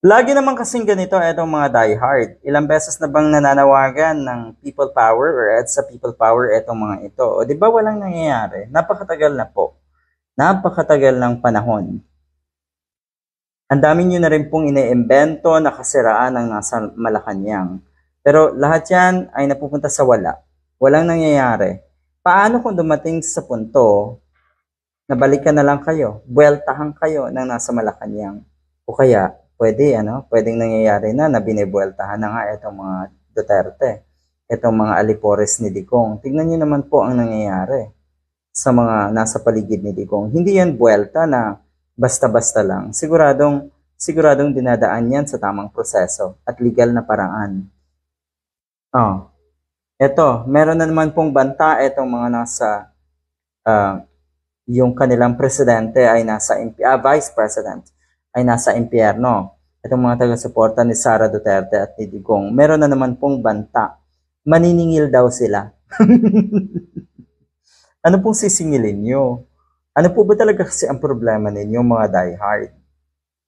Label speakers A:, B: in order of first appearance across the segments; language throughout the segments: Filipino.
A: Lagi naman kasing ganito itong mga diehard. Ilang beses na bang nananawagan ng people power or sa people power itong mga ito? O di ba walang nangyayari? Napakatagal na po. Napakatagal ng panahon. Ang dami nyo na rin pong ine-imbento na kasiraan ng nasa Malacanang. Pero lahat yan ay napupunta sa wala. Walang nangyayari. Paano kung dumating sa punto na balikan na lang kayo, buweltahan kayo ng nasa Malacanang? O kaya, pwedeng nangyayari na binibuweltahan na nga itong mga Duterte, itong mga alipores ni Digong. Tignan nyo naman po ang nangyayari sa mga nasa paligid ni Digong. Hindi yan buwelta na basta-basta lang. Siguradong dinadaan yan sa tamang proseso at legal na paraan. Meron na naman pong banta itong mga nasa yung kanilang presidente ay vice president ay nasa impyerno. Itong mga taga-suporta ni Sara Duterte at ni Digong, meron na naman pong banta. Maniningil daw sila. Ano pong sisingilin nyo? Ano po ba talaga kasi ang problema ninyo mga diehard?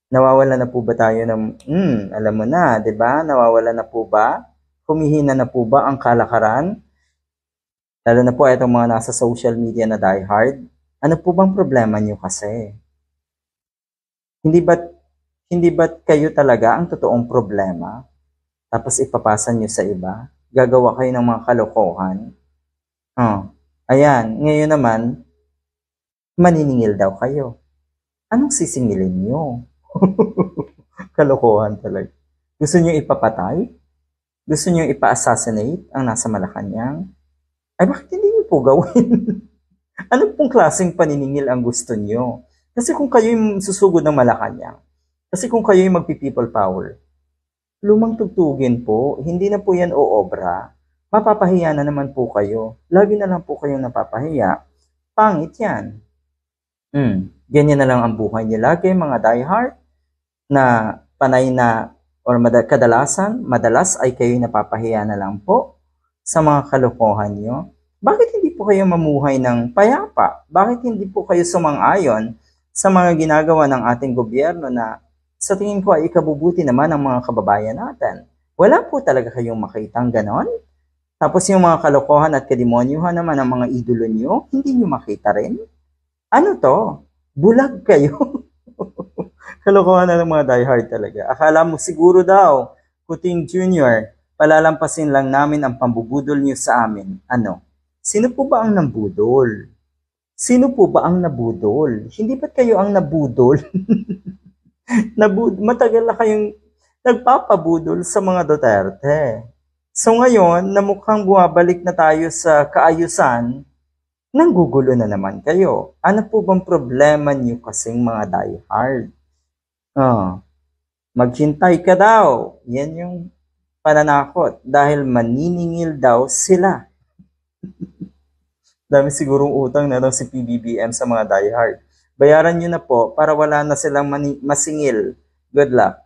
A: Nawawala na po ba tayo ng, alam mo na, di ba? Nawawala na po ba? Humihina na po ba ang kalakaran? Lalo na po itong mga nasa social media na diehard. Ano po bang problema nyo kasi? Hindi ba't kayo talaga ang totoong problema? Tapos ipapasa nyo sa iba? Gagawa kayo ng mga kalokohan? Ayan, ngayon naman, maniningil daw kayo. Anong sisingilin nyo? Kalokohan talaga. Gusto nyo ipapatay? Gusto nyo ipa-assassinate ang nasa Malacanang? Ay, bakit hindi nyo po gawin? Ano pong klaseng paniningil ang gusto nyo? Kasi kung kayo yung susugod ng Malacanang, kasi kung kayo yung magpi-people power, lumang tugtugin po, hindi na po yan oobra. Mapapahiya na naman po kayo. Lagi na lang po kayong napapahiya. Pangit yan. Ganyan na lang ang buhay niyo lagi, mga diehard, na panay na, or madalas ay kayo napapahiya na lang po sa mga kalokohan nyo. Bakit hindi po kayo mamuhay ng payapa? Bakit hindi po kayo sumang-ayon sa mga ginagawa ng ating gobyerno na sa tingin ko ay ikabubuti naman ng mga kababayan natin? Wala po talaga kayong makitang ganon? Tapos yung mga kalokohan at kademonyuhan naman ng mga idolo nyo, hindi nyo makita rin? Ano to? Bulag kayo. Kalokohan na ng mga diehard talaga. Akala mo siguro daw, Kuting Jr., palalampasin lang namin ang pambubudol nyo sa amin. Ano? Sino po ba ang nabudol? Sino po ba ang nabudol? Hindi ba't kayo ang nabudol? Matagal na kayong nagpapabudol sa mga Duterte. So ngayon, na mukhang bumabalik na tayo sa kaayusan, nanggugulo na naman kayo. Ano po bang problema niyo kasing mga diehard? Maghintay ka daw. Yan yung pananakot. Dahil maniningil daw sila. Dami sigurong utang na daw si PBBM sa mga diehard. Bayaran nyo na po para wala na silang masingil. Good luck.